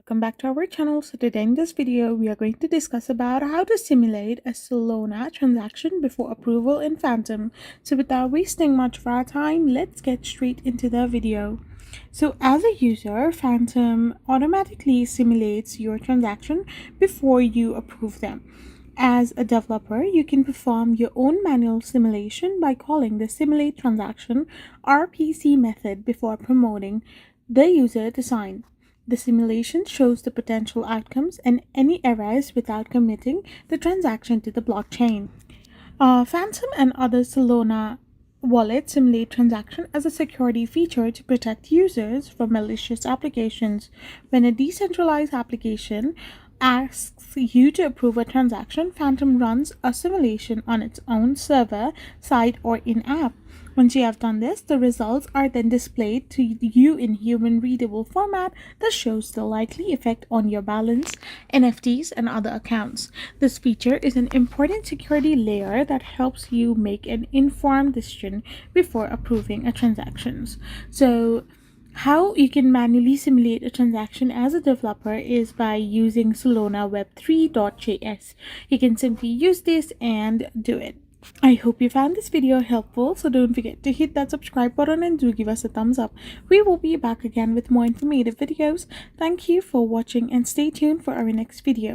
Welcome back to our channel. So today in this video we are going to discuss about how to simulate a Solana transaction before approval in Phantom. So without wasting much of our time, let's get straight into the video. So as a user, Phantom automatically simulates your transaction before you approve them. As a developer, you can perform your own manual simulation by calling the simulate transaction RPC method before promoting the user to sign. The simulation shows the potential outcomes and any errors without committing the transaction to the blockchain. Phantom and other Solana wallets simulate transaction as a security feature to protect users from malicious applications. When a decentralized application asks you to approve a transaction, Phantom runs a simulation on its own server, site, or in-app. Once you have done this, the results are then displayed to you in human-readable format that shows the likely effect on your balance, NFTs, and other accounts. This feature is an important security layer that helps you make an informed decision before approving a transaction. So, how you can manually simulate a transaction as a developer is by using Solana web3.js. You can simply use this and do it. I hope you found this video helpful, so don't forget to hit that subscribe button and do give us a thumbs up. We will be back again with more informative videos. Thank you for watching and stay tuned for our next video.